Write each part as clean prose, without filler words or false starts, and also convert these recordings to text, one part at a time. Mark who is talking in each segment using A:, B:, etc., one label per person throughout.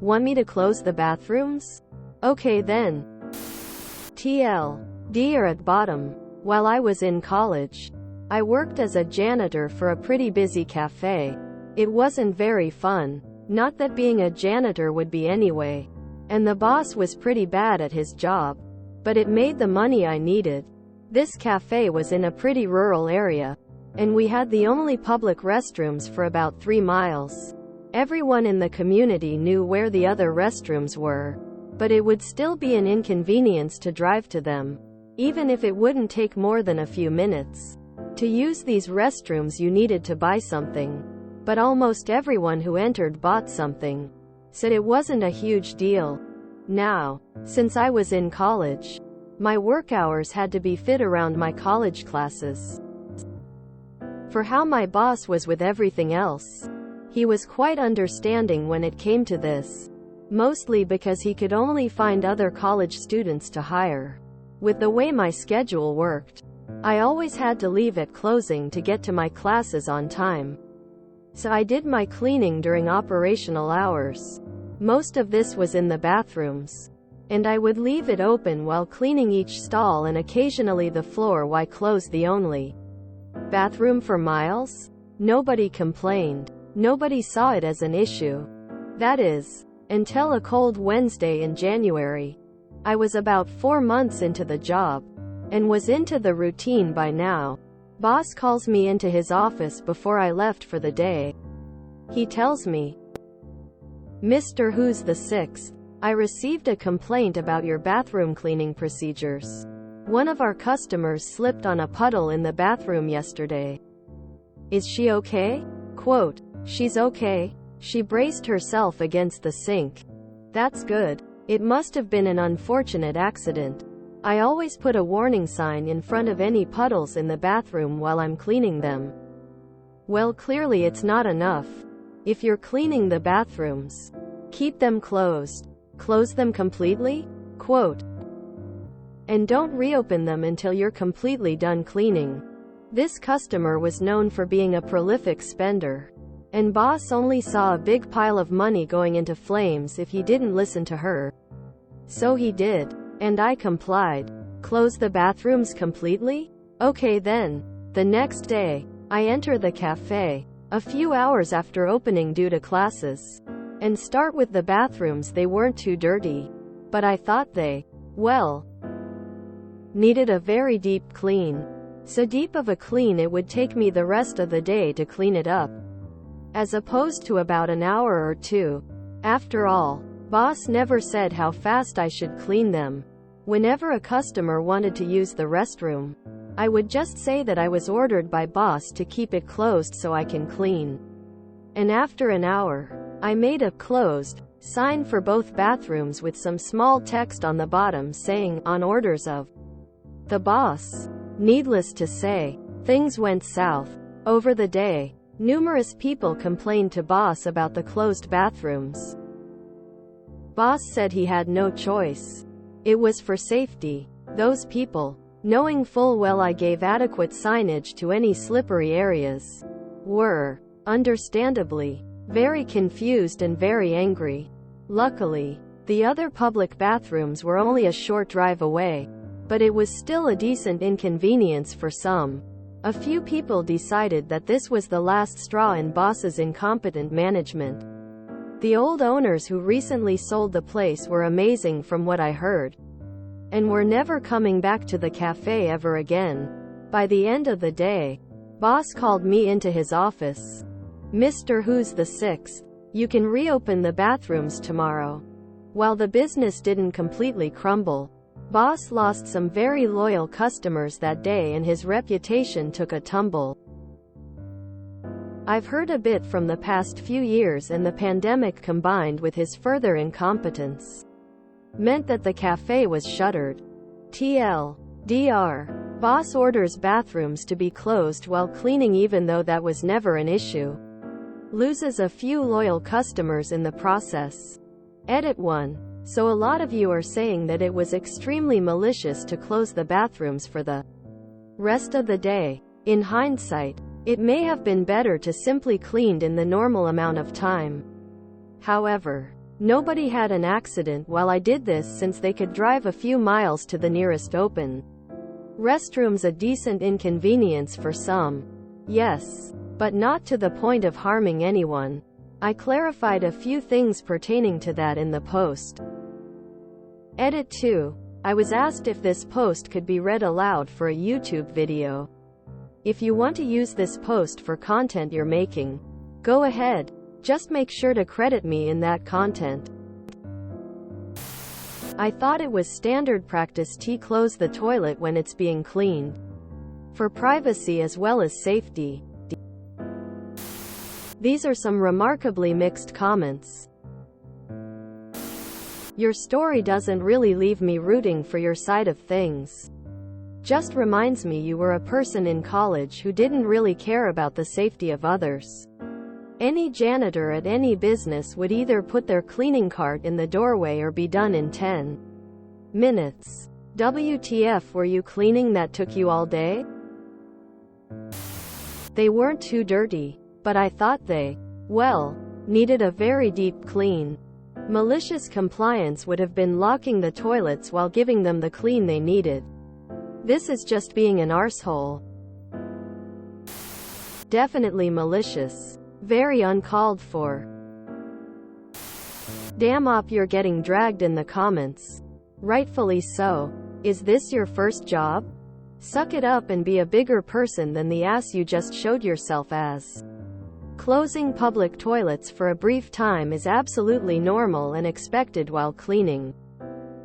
A: Want me to close the bathrooms? Okay then. TLDR at bottom. While I was in college, I worked as a janitor for a pretty busy cafe. It wasn't very fun. Not that being a janitor would be anyway. And the boss was pretty bad at his job. But it made the money I needed. This cafe was in a pretty rural area. And we had the only public restrooms for about 3 miles. Everyone in the community knew where the other restrooms were. But it would still be an inconvenience to drive to them. Even if it wouldn't take more than a few minutes. To use these restrooms you needed to buy something. But almost everyone who entered bought something. Said it wasn't a huge deal. Now, since I was in college, my work hours had to be fit around my college classes. For how my boss was with everything else, he was quite understanding when it came to this. Mostly because he could only find other college students to hire. With the way my schedule worked, I always had to leave at closing to get to my classes on time. So I did my cleaning during operational hours. Most of this was in the bathrooms. And I would leave it open while cleaning each stall and occasionally the floor while close the only bathroom for miles. Nobody complained. Nobody saw it as an issue. That is, until a cold Wednesday in January. I was about 4 months into the job, and was into the routine by now. Boss calls me into his office before I left for the day. He tells me, "Mr. Who's the Sixth, I received a complaint about your bathroom cleaning procedures. One of our customers slipped on a puddle in the bathroom yesterday. Is she okay?" Quote, "She's okay. She braced herself against the sink." That's good. It must have been an unfortunate accident. I always put a warning sign in front of any puddles in the bathroom while I'm cleaning them. Well, clearly it's not enough. If you're cleaning the bathrooms, keep them closed. Close them completely? Quote. And don't reopen them until you're completely done cleaning. This customer was known for being a prolific spender. And boss only saw a big pile of money going into flames if he didn't listen to her. So he did. And I complied. Close the bathrooms completely? Okay then. The next day, I enter the cafe, a few hours after opening due to classes, and start with the bathrooms. They weren't too dirty. But I thought they, well, needed a very deep clean. So deep of a clean it would take me the rest of the day to clean it up. As opposed to about an hour or 2. After all, boss never said how fast I should clean them. Whenever a customer wanted to use the restroom, I would just say that I was ordered by boss to keep it closed so I can clean. And after an hour, I made a closed sign for both bathrooms with some small text on the bottom saying, on orders of the boss. Needless to say, things went south. Over the day, numerous people complained to boss about the closed bathrooms. Boss said he had no choice. It was for safety. Those people, knowing full well I gave adequate signage to any slippery areas, were, understandably, very confused and very angry. Luckily, the other public bathrooms were only a short drive away, but it was still a decent inconvenience for some. A few people decided that this was the last straw in boss's incompetent management. The old owners who recently sold the place were amazing from what I heard, and were never coming back to the cafe ever again. By the end of the day, boss called me into his office. "Mr. Who's the Sixth, you can reopen the bathrooms tomorrow." While the business didn't completely crumble, boss lost some very loyal customers that day and his reputation took a tumble. I've heard a bit from the past few years, and the pandemic combined with his further incompetence meant that the cafe was shuttered. TLDR. Boss orders bathrooms to be closed while cleaning even though that was never an issue. Loses a few loyal customers in the process. Edit 1. So a lot of you are saying that it was extremely malicious to close the bathrooms for the rest of the day. In hindsight, it may have been better to simply cleaned in the normal amount of time. However, Nobody had an accident while I did this since they could drive a few miles to the nearest open restrooms. A decent inconvenience for some. Yes. But not to the point of harming anyone. I clarified a few things pertaining to that in the post. Edit 2. I was asked if this post could be read aloud for a YouTube video. If you want to use this post for content you're making, go ahead. Just make sure to credit me in that content. I thought it was standard practice to close the toilet when it's being cleaned. For privacy as well as safety. These are some remarkably mixed comments. Your story doesn't really leave me rooting for your side of things. Just reminds me you were a person in college who didn't really care about the safety of others. Any janitor at any business would either put their cleaning cart in the doorway or be done in 10 minutes. WTF, were you cleaning that took you all day? They weren't too dirty, but I thought they, well, needed a very deep clean. Malicious compliance would have been locking the toilets while giving them the clean they needed. This is just being an arsehole. Definitely malicious. Very uncalled for. Damn op, you're getting dragged in the comments. Rightfully so. Is this your first job? Suck it up and be a bigger person than the ass you just showed yourself as. Closing public toilets for a brief time is absolutely normal and expected while cleaning.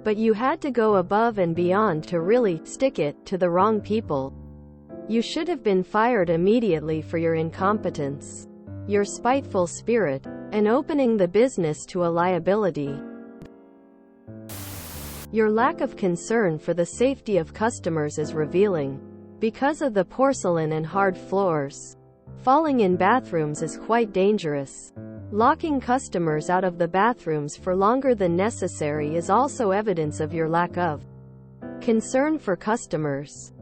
A: But you had to go above and beyond to really stick it to the wrong people. You should have been fired immediately for your incompetence, your spiteful spirit, and opening the business to a liability. Your lack of concern for the safety of customers is revealing. Because of the porcelain and hard floors, falling in bathrooms is quite dangerous. Locking customers out of the bathrooms for longer than necessary is also evidence of your lack of concern for customers.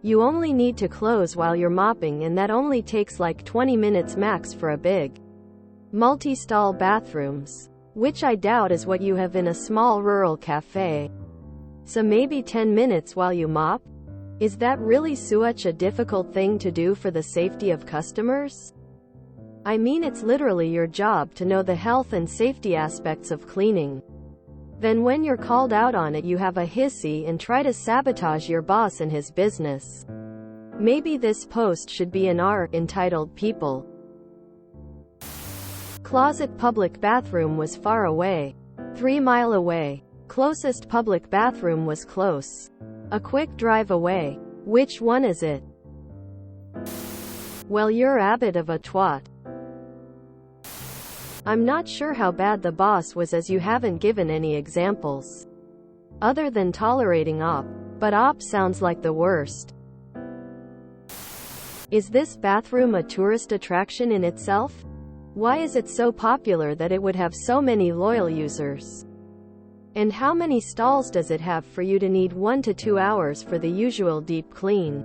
A: You only need to close while you're mopping, and that only takes like 20 minutes max for a big multi-stall bathrooms, which I doubt is what you have in a small rural cafe. So maybe 10 minutes while you mop? Is that really such a difficult thing to do for the safety of customers? I mean, it's literally your job to know the health and safety aspects of cleaning. Then when you're called out on it, you have a hissy and try to sabotage your boss and his business. Maybe this post should be an R entitled People. Closet public bathroom was far away. 3 miles away. Closest public bathroom was close. A quick drive away. Which one is it? Well, you're a bit of a twat. I'm not sure how bad the boss was, as you haven't given any examples. Other than tolerating op. But op sounds like the worst. Is this bathroom a tourist attraction in itself? Why is it so popular that it would have so many loyal users? And how many stalls does it have for you to need 1 to 2 hours for the usual deep clean?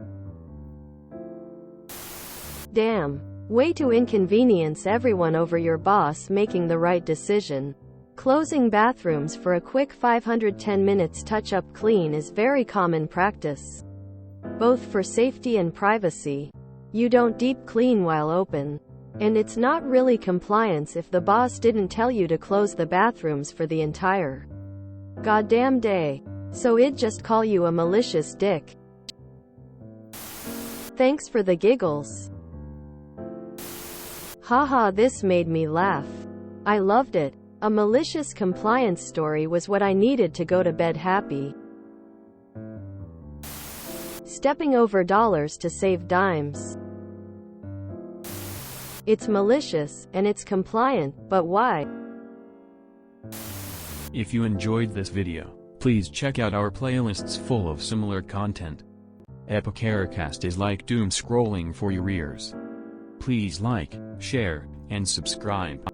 A: Damn. Way to inconvenience everyone over your boss making the right decision. Closing bathrooms for a quick 510 minutes touch-up clean is very common practice, both for safety and privacy. You don't deep clean while open. And it's not really compliance if the boss didn't tell you to close the bathrooms for the entire goddamn day. So I'd just call you a malicious dick. Thanks for the giggles. Haha, this made me laugh. I loved it. A malicious compliance story was what I needed to go to bed happy. Stepping over dollars to save dimes. It's malicious, and it's compliant, but why?
B: If you enjoyed this video, please check out our playlists full of similar content. Epicaricast is like doom scrolling for your ears. Please like, share, and subscribe.